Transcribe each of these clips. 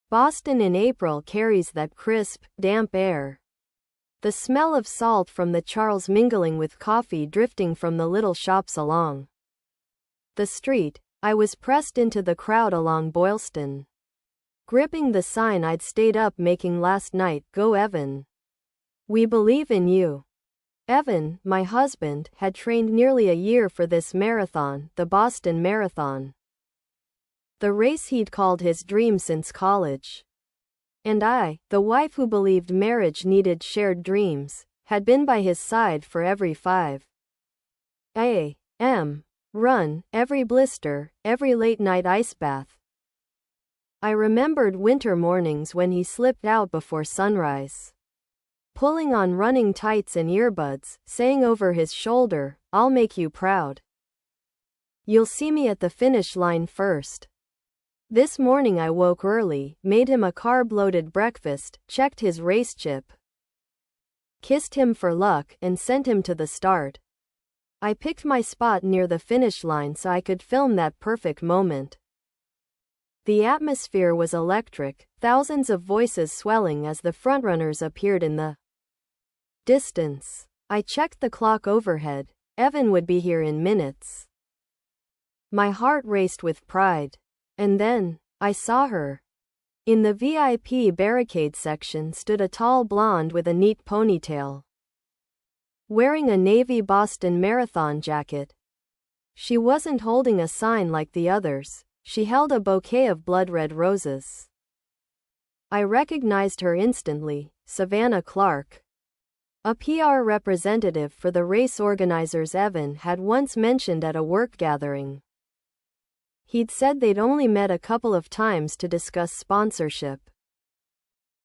Boston in April carries that crisp, damp air. The smell of salt from the Charles mingling with coffee drifting from the little shops along the street. I was pressed into the crowd along Boylston, gripping the sign I'd stayed up making last night. Go Evan. We believe in you. Evan, my husband, had trained nearly a year for this marathon, the Boston Marathon. The race he'd called his dream since college. And I, the wife who believed marriage needed shared dreams, had been by his side for every 5 a.m. run, every blister, every late-night ice bath. I remembered winter mornings when he slipped out before sunrise, pulling on running tights and earbuds, saying over his shoulder, "I'll make you proud. You'll see me at the finish line first." This morning I woke early, made him a carb-loaded breakfast, checked his race chip, kissed him for luck, and sent him to the start. I picked my spot near the finish line so I could film that perfect moment. The atmosphere was electric, thousands of voices swelling as the frontrunners appeared in the distance. I checked the clock overhead. Evan would be here in minutes. My heart raced with pride. And then, I saw her. In the VIP barricade section stood a tall blonde with a neat ponytail, wearing a navy Boston Marathon jacket. She wasn't holding a sign like the others, she held a bouquet of blood-red roses. I recognized her instantly, Savannah Clark, a PR representative for the race organizers Evan had once mentioned at a work gathering. He'd said they'd only met a couple of times to discuss sponsorship.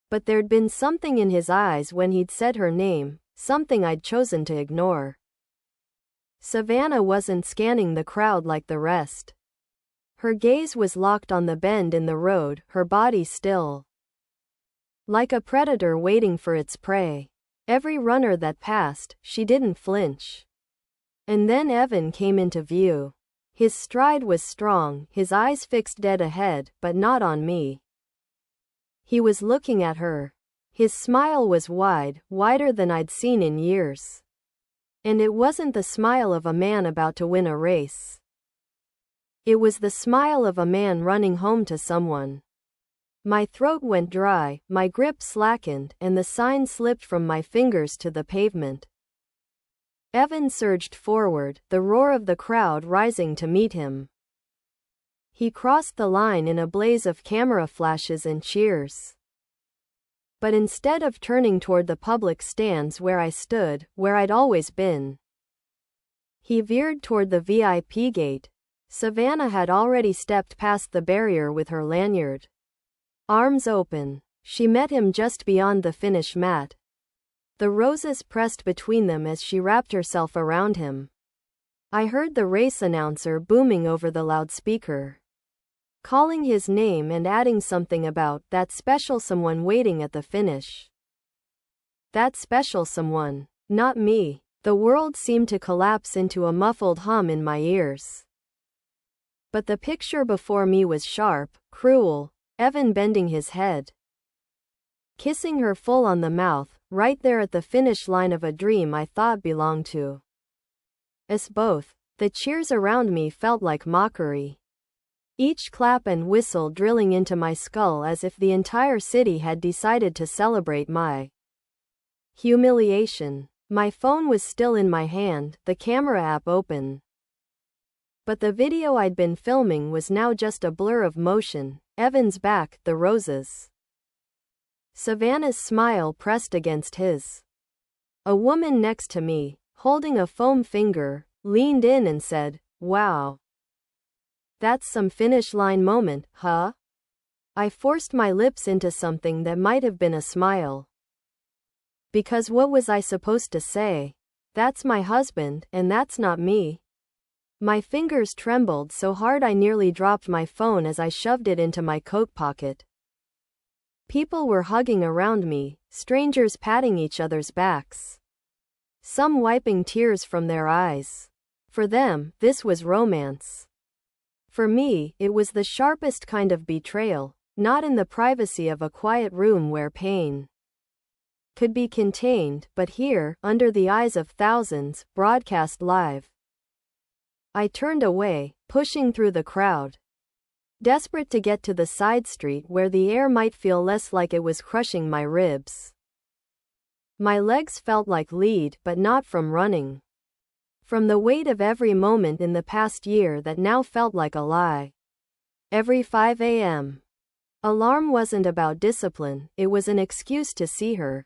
But there'd been something in his eyes when he'd said her name, something I'd chosen to ignore. Savannah wasn't scanning the crowd like the rest. Her gaze was locked on the bend in the road, her body still, like a predator waiting for its prey. Every runner that passed, she didn't flinch. And then Evan came into view. His stride was strong, his eyes fixed dead ahead, but not on me. He was looking at her. His smile was wide, wider than I'd seen in years. And it wasn't the smile of a man about to win a race. It was the smile of a man running home to someone. My throat went dry, my grip slackened, and the sign slipped from my fingers to the pavement. Evan surged forward, the roar of the crowd rising to meet him. He crossed the line in a blaze of camera flashes and cheers. But instead of turning toward the public stands where I stood, where I'd always been, he veered toward the VIP gate. Savannah had already stepped past the barrier with her lanyard, arms open. She met him just beyond the finish mat. The roses pressed between them as she wrapped herself around him. I heard the race announcer booming over the loudspeaker, calling his name and adding something about that special someone waiting at the finish. That special someone. Not me. The world seemed to collapse into a muffled hum in my ears. But the picture before me was sharp, cruel. Evan bending his head, kissing her full on the mouth, right there at the finish line of a dream I thought belonged to us both. The cheers around me felt like mockery, each clap and whistle drilling into my skull as if the entire city had decided to celebrate my humiliation. My phone was still in my hand, the camera app open. But the video I'd been filming was now just a blur of motion. Evan's back, the roses. Savannah's smile pressed against his. A woman next to me, holding a foam finger, leaned in and said, "Wow. That's some finish line moment, huh?" I forced my lips into something that might have been a smile. Because what was I supposed to say? That's my husband, and that's not me. My fingers trembled so hard I nearly dropped my phone as I shoved it into my coat pocket. People were hugging around me, strangers patting each other's backs, some wiping tears from their eyes. For them, this was romance. For me, it was the sharpest kind of betrayal. not in the privacy of a quiet room where pain could be contained, but here, under the eyes of thousands, broadcast live. I turned away, pushing through the crowd, desperate to get to the side street where the air might feel less like it was crushing my ribs. My legs felt like lead, but not from running. From the weight of every moment in the past year that now felt like a lie. Every 5 a.m. alarm wasn't about discipline, it was an excuse to see her.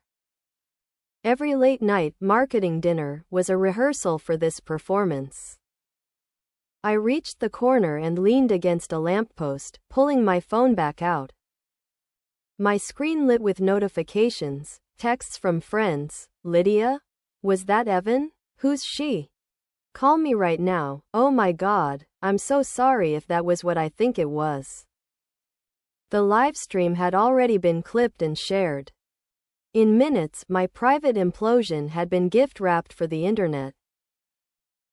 Every late night marketing dinner was a rehearsal for this performance. I reached the corner and leaned against a lamppost, pulling my phone back out. My screen lit with notifications, texts from friends. Lydia? Was that Evan? Who's she? Call me right now. Oh my God, I'm so sorry if that was what I think it was. The live stream had already been clipped and shared. In minutes, my private implosion had been gift-wrapped for the internet.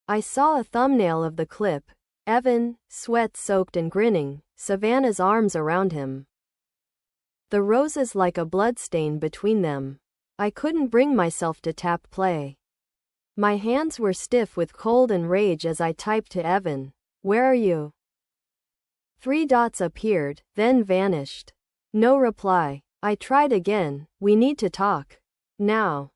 I saw a thumbnail of the clip. Evan, sweat-soaked and grinning, Savannah's arms around him. The roses like a bloodstain between them. I couldn't bring myself to tap play. My hands were stiff with cold and rage as I typed to Evan, "Where are you?" 3 dots appeared, then vanished. No reply. I tried again. "We need to talk. Now."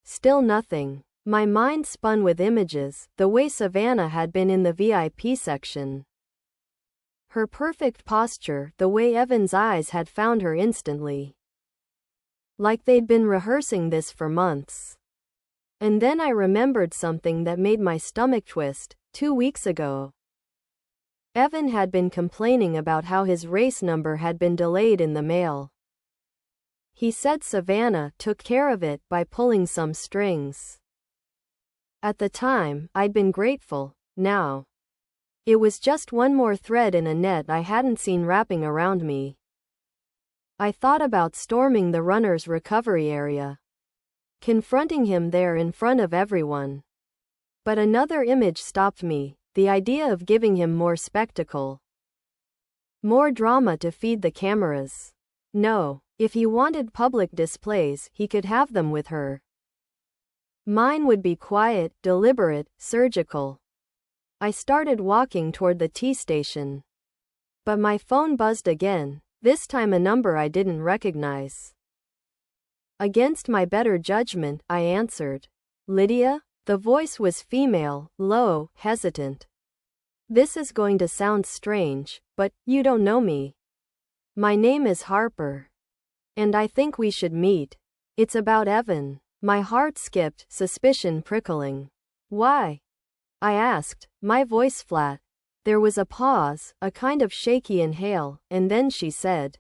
Still nothing. My mind spun with images, the way Savannah had been in the VIP section. Her perfect posture, the way Evan's eyes had found her instantly. Like they'd been rehearsing this for months. And then I remembered something that made my stomach twist. 2 weeks ago, Evan had been complaining about how his race number had been delayed in the mail. He said Savannah took care of it by pulling some strings. At the time, I'd been grateful. Now, it was just one more thread in a net I hadn't seen wrapping around me. I thought about storming the runner's recovery area, confronting him there in front of everyone. But another image stopped me, the idea of giving him more spectacle. More drama to feed the cameras. No, if he wanted public displays, he could have them with her. Mine would be quiet, deliberate, surgical. I started walking toward the T-station. But my phone buzzed again, this time a number I didn't recognize. Against my better judgment, I answered. "Lydia?" The voice was female, low, hesitant. "This is going to sound strange, but you don't know me. My name is Harper. And I think we should meet. It's about Evan." My heart skipped, suspicion prickling. "Why?" I asked, my voice flat. There was a pause, a kind of shaky inhale, and then she said,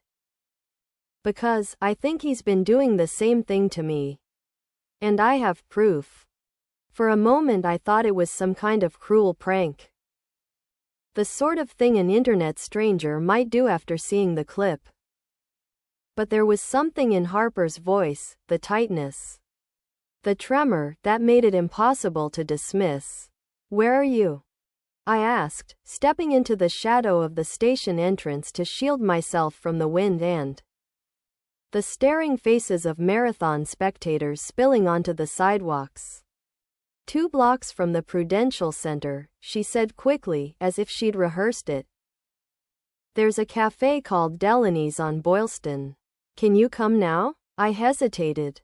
"Because I think he's been doing the same thing to me. And I have proof." For a moment I thought it was some kind of cruel prank. The sort of thing an internet stranger might do after seeing the clip. But there was something in Harper's voice, the tightness, the tremor, that made it impossible to dismiss. "Where are you?" I asked, stepping into the shadow of the station entrance to shield myself from the wind and the staring faces of marathon spectators spilling onto the sidewalks. 2 blocks from the Prudential Center, she said quickly, as if she'd rehearsed it. "There's a cafe called Delaney's on Boylston. Can you come now?" I hesitated.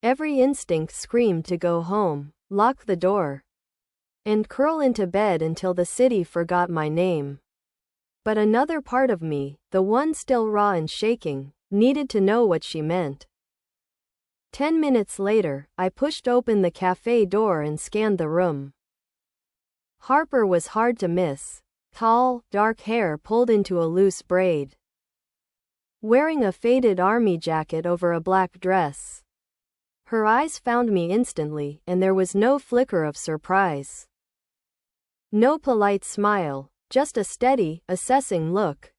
Every instinct screamed to go home, lock the door, and curl into bed until the city forgot my name. But another part of me, the one still raw and shaking, needed to know what she meant. 10 minutes later, I pushed open the cafe door and scanned the room. Harper was hard to miss. Tall, dark hair pulled into a loose braid. Wearing a faded army jacket over a black dress. Her eyes found me instantly, and there was no flicker of surprise. No polite smile, just a steady, assessing look.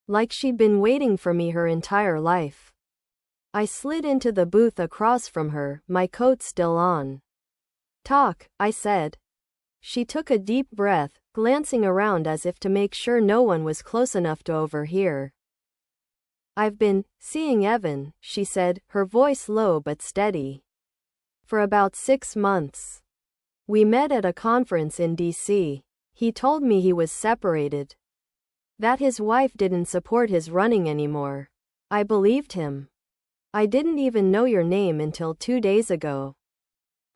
Like she'd been waiting for me her entire life. I slid into the booth across from her, my coat still on. "Talk," I said. She took a deep breath, glancing around as if to make sure no one was close enough to overhear. I've been seeing Evan, she said, her voice low but steady. For about 6 months. We met at a conference in D.C. He told me he was separated. That his wife didn't support his running anymore. I believed him. I didn't even know your name until 2 days ago.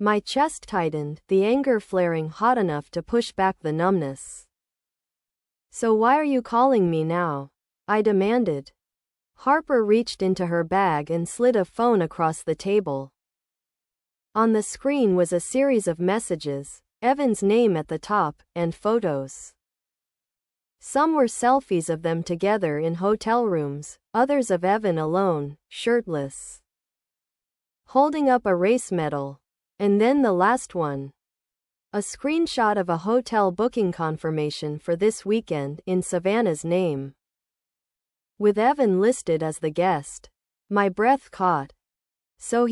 My chest tightened, the anger flaring hot enough to push back the numbness. So why are you calling me now? I demanded. Harper reached into her bag and slid a phone across the table. On the screen was a series of messages, Evan's name at the top, and photos. Some were selfies of them together in hotel rooms, others of Evan alone, shirtless, holding up a race medal. And then the last one. A screenshot of a hotel booking confirmation for this weekend in Savannah's name, with Evan listed as the guest. My breath caught. So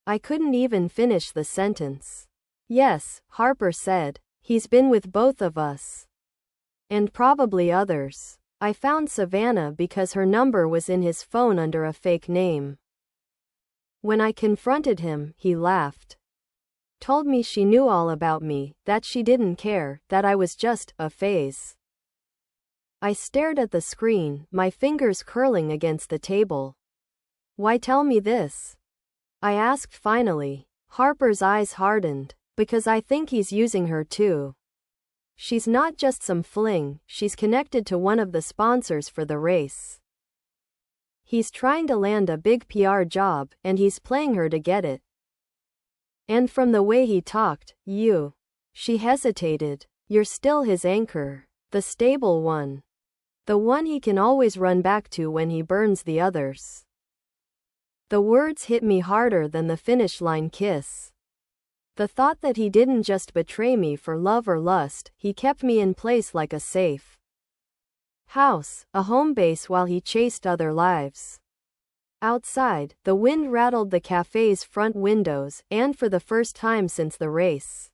I couldn't even finish the sentence. Yes, Harper said. He's been with both of us. And probably others. I found Savannah because her number was in his phone under a fake name. When I confronted him, he laughed. Told me she knew all about me, that she didn't care, that I was just a phase. I stared at the screen, my fingers curling against the table. Why tell me this? I asked finally. Harper's eyes hardened. Because I think he's using her too. She's not just some fling, she's connected to one of the sponsors for the race. He's trying to land a big PR job, and he's playing her to get it. And from the way he talked, she hesitated. You're still his anchor. The stable one. The one he can always run back to when he burns the others. The words hit me harder than the finish line kiss. The thought that he didn't just betray me for love or lust, he kept me in place like a safe house, a home base while he chased other lives. Outside, the wind rattled the cafe's front windows, and for the first time since the race,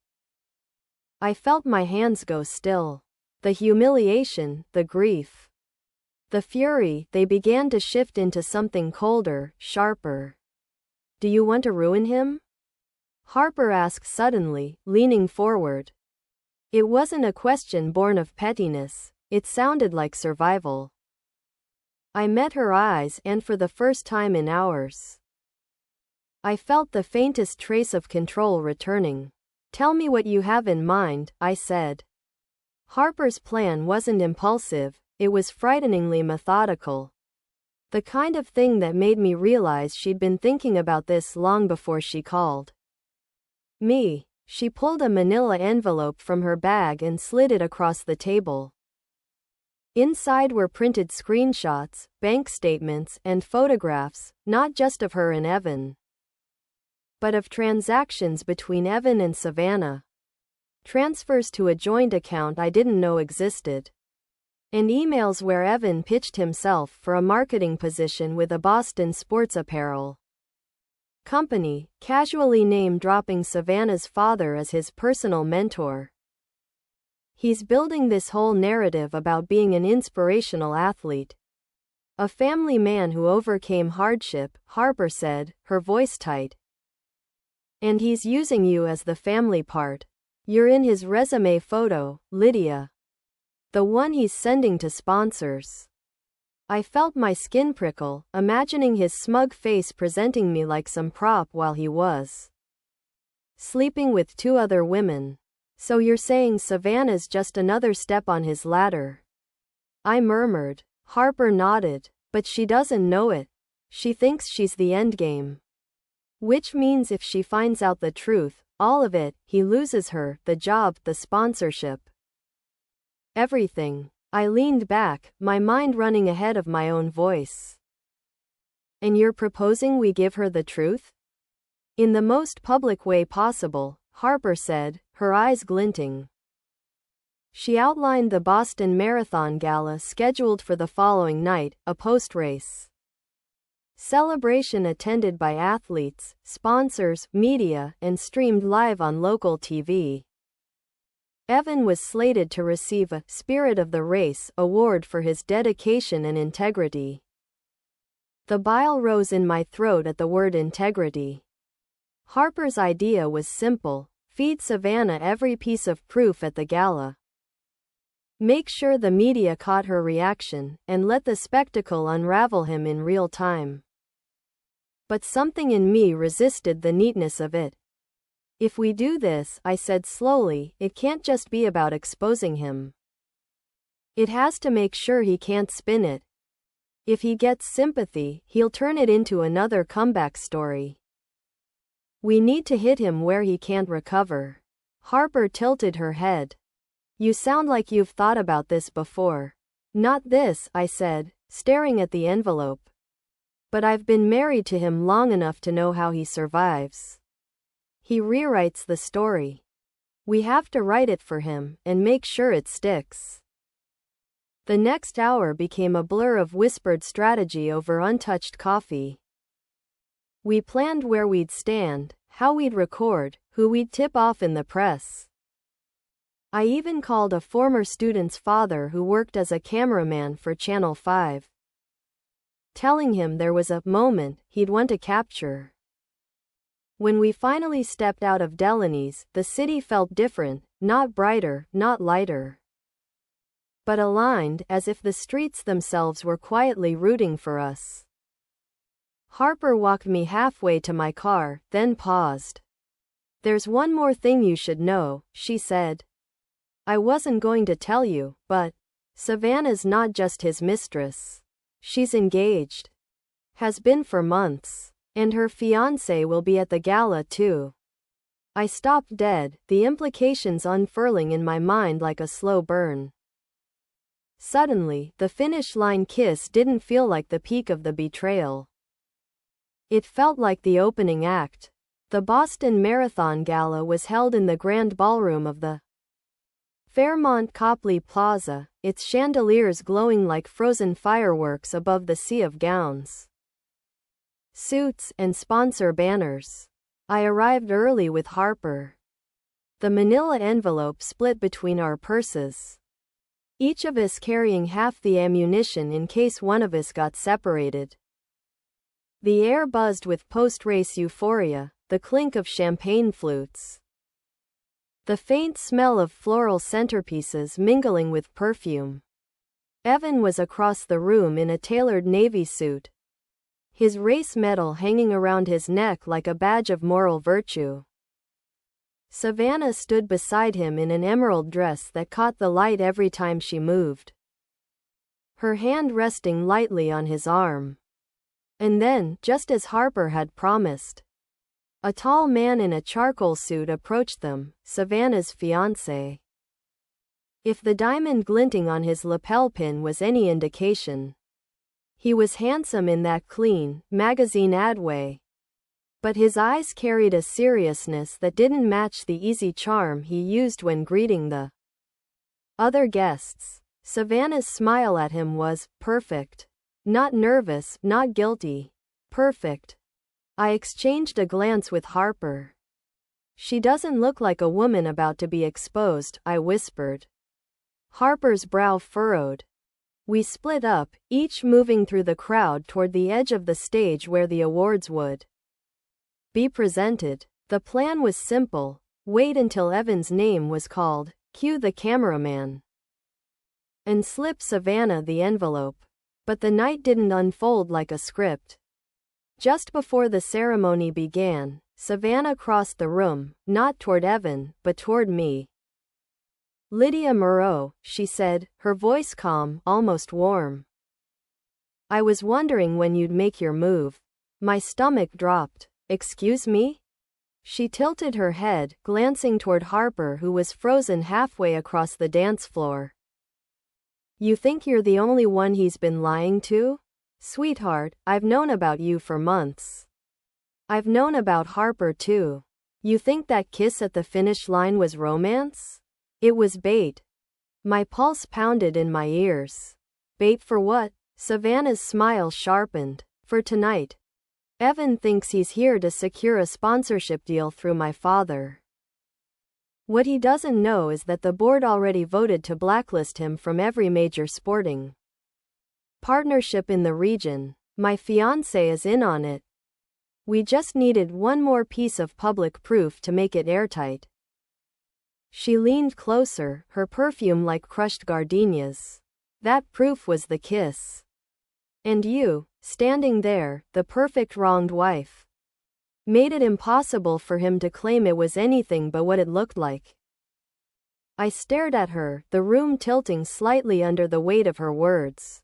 I felt my hands go still. The humiliation, the grief, the fury, they began to shift into something colder, sharper. Do you want to ruin him? Harper asked suddenly, leaning forward. It wasn't a question born of pettiness, it sounded like survival. I met her eyes, and for the first time in hours, I felt the faintest trace of control returning. Tell me what you have in mind, I said. Harper's plan wasn't impulsive, it was frighteningly methodical. The kind of thing that made me realize she'd been thinking about this long before she called me. She pulled a manila envelope from her bag and slid it across the table. Inside were printed screenshots, bank statements, and photographs, not just of her and Evan, but of transactions between Evan and Savannah. Transfers to a joint account I didn't know existed. And emails where Evan pitched himself for a marketing position with a Boston sports apparel company, casually name-dropping Savannah's father as his personal mentor. He's building this whole narrative about being an inspirational athlete. A family man who overcame hardship, Harper said, her voice tight. And he's using you as the family part. You're in his resume photo, Lydia. The one he's sending to sponsors. I felt my skin prickle, imagining his smug face presenting me like some prop while he was sleeping with 2 other women. So you're saying Savannah's just another step on his ladder? I murmured. Harper nodded. But she doesn't know it. She thinks she's the endgame. Which means if she finds out the truth, all of it, he loses her, the job, the sponsorship. Everything. I leaned back, my mind running ahead of my own voice. And you're proposing we give her the truth? In the most public way possible, Harper said, her eyes glinting. She outlined the Boston Marathon Gala scheduled for the following night, a post-race celebration attended by athletes, sponsors, media, and streamed live on local TV. Evan was slated to receive a Spirit of the Race award for his dedication and integrity. The bile rose in my throat at the word integrity. Harper's idea was simple: feed Savannah every piece of proof at the gala. Make sure the media caught her reaction, and let the spectacle unravel him in real time. But something in me resisted the neatness of it. If we do this, I said slowly, it can't just be about exposing him. It has to make sure he can't spin it. If he gets sympathy, he'll turn it into another comeback story. We need to hit him where he can't recover. Harper tilted her head. You sound like you've thought about this before. Not this, I said, staring at the envelope. But I've been married to him long enough to know how he survives. He rewrites the story. We have to write it for him, and make sure it sticks. The next hour became a blur of whispered strategy over untouched coffee. We planned where we'd stand, how we'd record, who we'd tip off in the press. I even called a former student's father who worked as a cameraman for Channel 5. Telling him there was a moment he'd want to capture. When we finally stepped out of Delaney's, the city felt different, not brighter, not lighter, but aligned, as if the streets themselves were quietly rooting for us. Harper walked me halfway to my car, then paused. There's one more thing you should know, she said. I wasn't going to tell you, but Savannah's not just his mistress. She's engaged. Has been for months. And her fiancé will be at the gala too. I stopped dead, the implications unfurling in my mind like a slow burn. Suddenly, the finish line kiss didn't feel like the peak of the betrayal. It felt like the opening act. The Boston Marathon Gala was held in the grand ballroom of the Fairmont Copley Plaza, its chandeliers glowing like frozen fireworks above the sea of gowns, suits, and sponsor banners. I arrived early with Harper. The manila envelope split between our purses, each of us carrying half the ammunition in case one of us got separated. The air buzzed with post-race euphoria, the clink of champagne flutes, the faint smell of floral centerpieces mingling with perfume. Evan was across the room in a tailored navy suit, his race medal hanging around his neck like a badge of moral virtue. Savannah stood beside him in an emerald dress that caught the light every time she moved, her hand resting lightly on his arm. And then, just as Harper had promised, a tall man in a charcoal suit approached them, Savannah's fiancé. If the diamond glinting on his lapel pin was any indication, he was handsome in that clean, magazine ad way. But his eyes carried a seriousness that didn't match the easy charm he used when greeting the other guests. Savannah's smile at him was perfect. Not nervous, not guilty. Perfect. I exchanged a glance with Harper. She doesn't look like a woman about to be exposed, I whispered. Harper's brow furrowed. We split up, each moving through the crowd toward the edge of the stage where the awards would be presented. The plan was simple: wait until Evan's name was called, cue the cameraman, and slip Savannah the envelope. But the night didn't unfold like a script. Just before the ceremony began, Savannah crossed the room, not toward Evan, but toward me. Lydia Moreau, she said, her voice calm, almost warm. I was wondering when you'd make your move. My stomach dropped. Excuse me? She tilted her head, glancing toward Harper, who was frozen halfway across the dance floor. You think you're the only one he's been lying to? Sweetheart, I've known about you for months. I've known about Harper too. You think that kiss at the finish line was romance? It was bait. My pulse pounded in my ears. Bait for what? Savannah's smile sharpened. For tonight. Evan thinks he's here to secure a sponsorship deal through my father. What he doesn't know is that the board already voted to blacklist him from every major sporting partnership in the region. My fiancé is in on it. We just needed one more piece of public proof to make it airtight. She leaned closer, her perfume like crushed gardenias. That proof was the kiss. And you, standing there, the perfect wronged wife. Made it impossible for him to claim it was anything but what it looked like. I stared at her, the room tilting slightly under the weight of her words.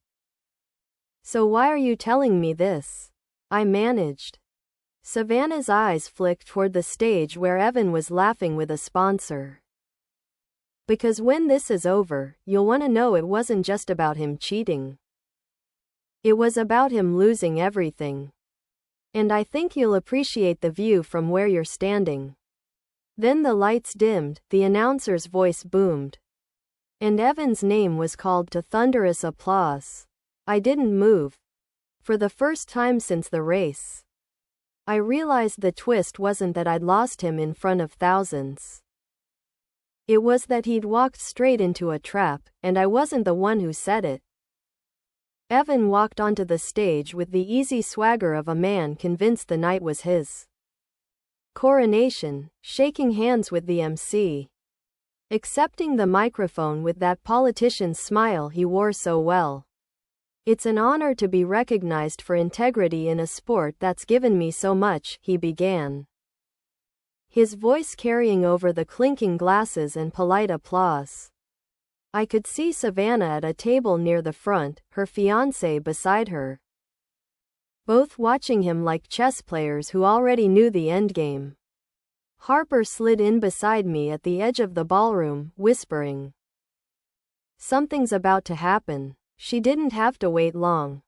So why are you telling me this? I managed. Savannah's eyes flicked toward the stage where Evan was laughing with a sponsor. Because when this is over, you'll want to know it wasn't just about him cheating. It was about him losing everything. And I think you'll appreciate the view from where you're standing. Then the lights dimmed, the announcer's voice boomed. And Evan's name was called to thunderous applause. I didn't move. For the first time since the race. I realized the twist wasn't that I'd lost him in front of thousands. It was that he'd walked straight into a trap, and I wasn't the one who set it. Evan walked onto the stage with the easy swagger of a man convinced the night was his. Coronation, shaking hands with the MC. Accepting the microphone with that politician's smile he wore so well. It's an honor to be recognized for integrity in a sport that's given me so much, he began. His voice carrying over the clinking glasses and polite applause. I could see Savannah at a table near the front, her fiancé beside her. Both watching him like chess players who already knew the endgame. Harper slid in beside me at the edge of the ballroom, whispering. Something's about to happen. She didn't have to wait long.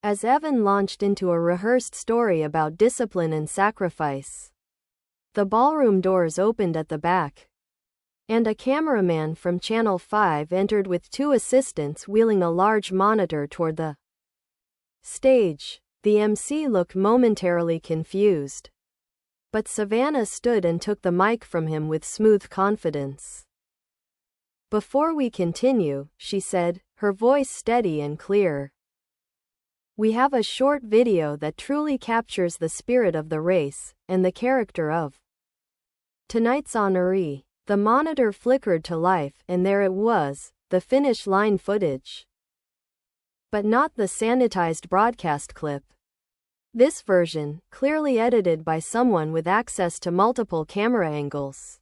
As Evan launched into a rehearsed story about discipline and sacrifice. The ballroom doors opened at the back. And a cameraman from Channel 5 entered with two assistants wheeling a large monitor toward the stage. The MC looked momentarily confused. But Savannah stood and took the mic from him with smooth confidence. Before we continue, she said, her voice steady and clear. We have a short video that truly captures the spirit of the race, and the character of tonight's honoree. The monitor flickered to life, and there it was, the finish line footage. But not the sanitized broadcast clip. This version, clearly edited by someone with access to multiple camera angles,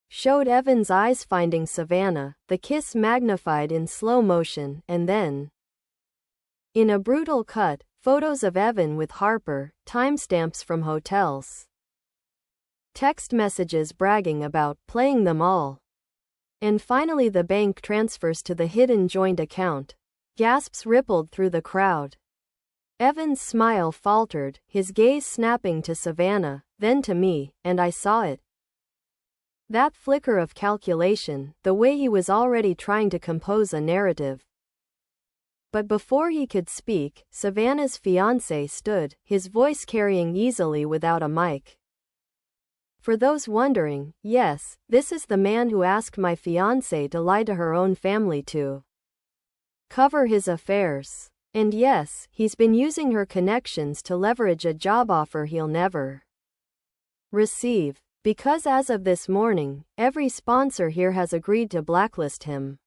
showed Evan's eyes finding Savannah, the kiss magnified in slow motion, and then, in a brutal cut, photos of Evan with Harper, timestamps from hotels. Text messages bragging about playing them all. And finally the bank transfers to the hidden joint account. Gasps rippled through the crowd. Evan's smile faltered, his gaze snapping to Savannah, then to me, and I saw it. That flicker of calculation, the way he was already trying to compose a narrative. But before he could speak, Savannah's fiancé stood, his voice carrying easily without a mic. For those wondering, yes, this is the man who asked my fiancé to lie to her own family to cover his affairs. And yes, he's been using her connections to leverage a job offer he'll never receive. Because as of this morning, every sponsor here has agreed to blacklist him.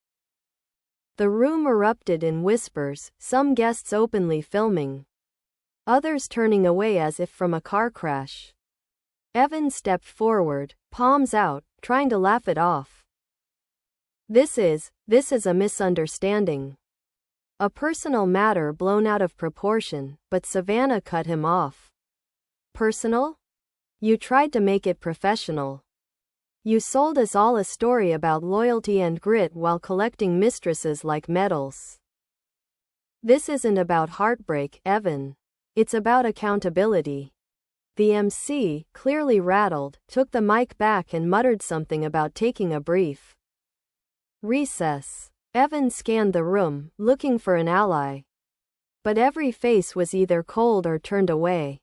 The room erupted in whispers, some guests openly filming. Others turning away as if from a car crash. Evan stepped forward, palms out, trying to laugh it off. This is a misunderstanding. A personal matter blown out of proportion, but Savannah cut him off. Personal? You tried to make it professional. You sold us all a story about loyalty and grit while collecting mistresses like medals. This isn't about heartbreak, Evan. It's about accountability. The MC, clearly rattled, took the mic back and muttered something about taking a brief recess. Evan scanned the room, looking for an ally. But every face was either cold or turned away.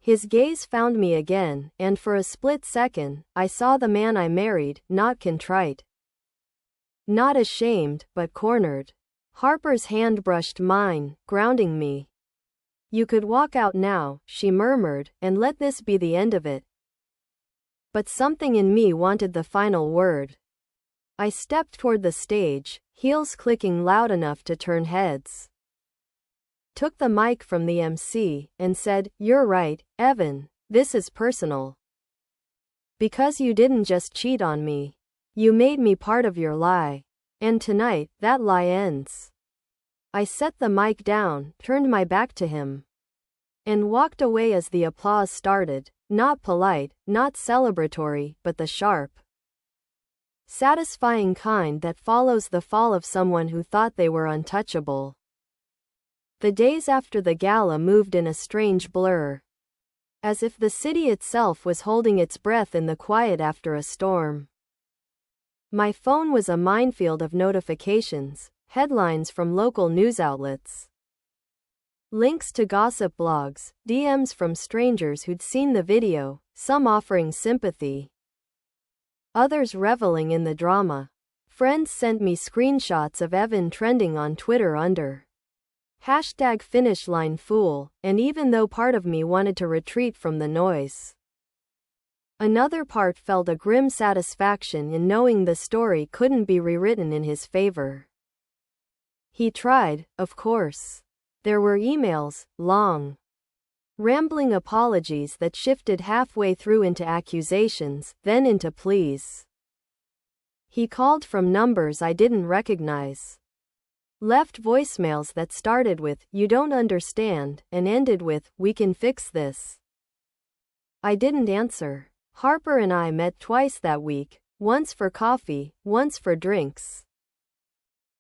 His gaze found me again, and for a split second, I saw the man I married, not contrite. Not ashamed, but cornered. Harper's hand brushed mine, grounding me. You could walk out now, she murmured, and let this be the end of it. But something in me wanted the final word. I stepped toward the stage, heels clicking loud enough to turn heads. Took the mic from the MC, and said, "You're right, Evan, this is personal. Because you didn't just cheat on me. You made me part of your lie. And tonight, that lie ends." I set the mic down, turned my back to him, and walked away as the applause started, not polite, not celebratory, but the sharp, satisfying kind that follows the fall of someone who thought they were untouchable. The days after the gala moved in a strange blur, as if the city itself was holding its breath in the quiet after a storm. My phone was a minefield of notifications, headlines from local news outlets, links to gossip blogs, DMs from strangers who'd seen the video, some offering sympathy, others reveling in the drama. Friends sent me screenshots of Evan trending on Twitter under #FinishLineFool, and even though part of me wanted to retreat from the noise, another part felt a grim satisfaction in knowing the story couldn't be rewritten in his favor. He tried, of course. There were emails, long, rambling apologies that shifted halfway through into accusations, then into pleas. He called from numbers I didn't recognize, left voicemails that started with, "You don't understand," and ended with, "We can fix this." I didn't answer. Harper and I met twice that week, once for coffee, once for drinks.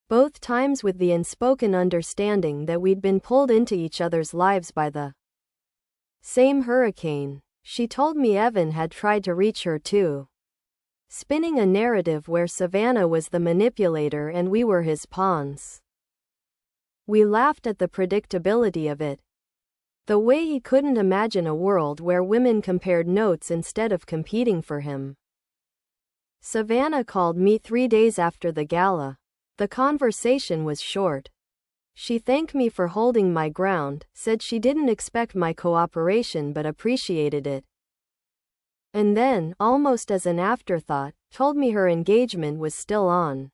Both times with the unspoken understanding that we'd been pulled into each other's lives by the same hurricane. She told me Evan had tried to reach her too, spinning a narrative where Savannah was the manipulator and we were his pawns. We laughed at the predictability of it. The way he couldn't imagine a world where women compared notes instead of competing for him. Savannah called me 3 days after the gala. The conversation was short. She thanked me for holding my ground, said she didn't expect my cooperation but appreciated it. And then, almost as an afterthought, told me her engagement was still on.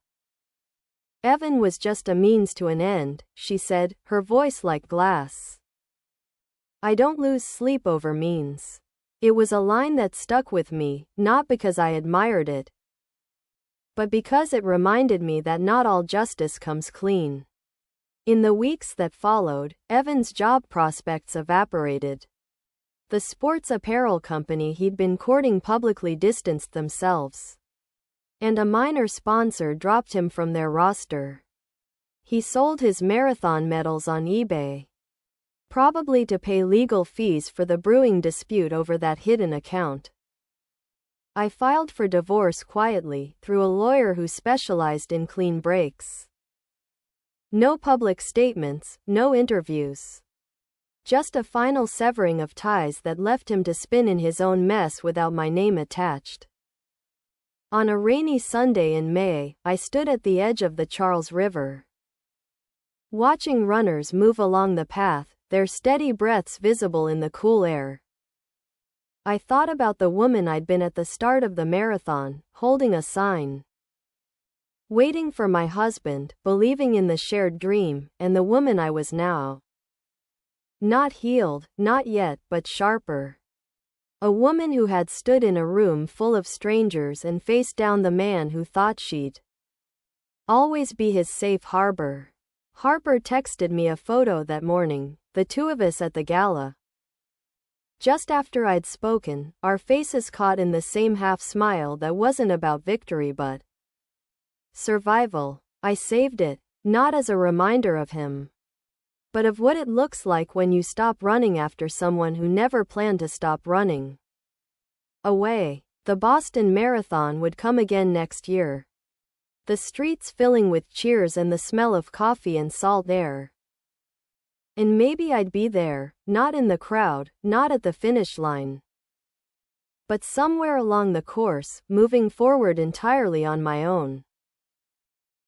Evan was just a means to an end, she said, her voice like glass. I don't lose sleep over means. It was a line that stuck with me, not because I admired it, but because it reminded me that not all justice comes clean. In the weeks that followed, Evan's job prospects evaporated. The sports apparel company he'd been courting publicly distanced themselves, and a minor sponsor dropped him from their roster. He sold his marathon medals on eBay, probably to pay legal fees for the brewing dispute over that hidden account. I filed for divorce quietly, through a lawyer who specialized in clean breaks. No public statements, no interviews. Just a final severing of ties that left him to spin in his own mess without my name attached. On a rainy Sunday in May, I stood at the edge of the Charles River, watching runners move along the path, their steady breaths visible in the cool air. I thought about the woman I'd been at the start of the marathon, holding a sign, waiting for my husband, believing in the shared dream, and the woman I was now. Not healed, not yet, but sharper. A woman who had stood in a room full of strangers and faced down the man who thought she'd always be his safe harbor. Harper texted me a photo that morning, the two of us at the gala. Just after I'd spoken, our faces caught in the same half smile that wasn't about victory but survival. I saved it, not as a reminder of him, but of what it looks like when you stop running after someone who never planned to stop running away. The Boston Marathon would come again next year, the streets filling with cheers and the smell of coffee and salt air. And maybe I'd be there, not in the crowd, not at the finish line, but somewhere along the course, moving forward entirely on my own.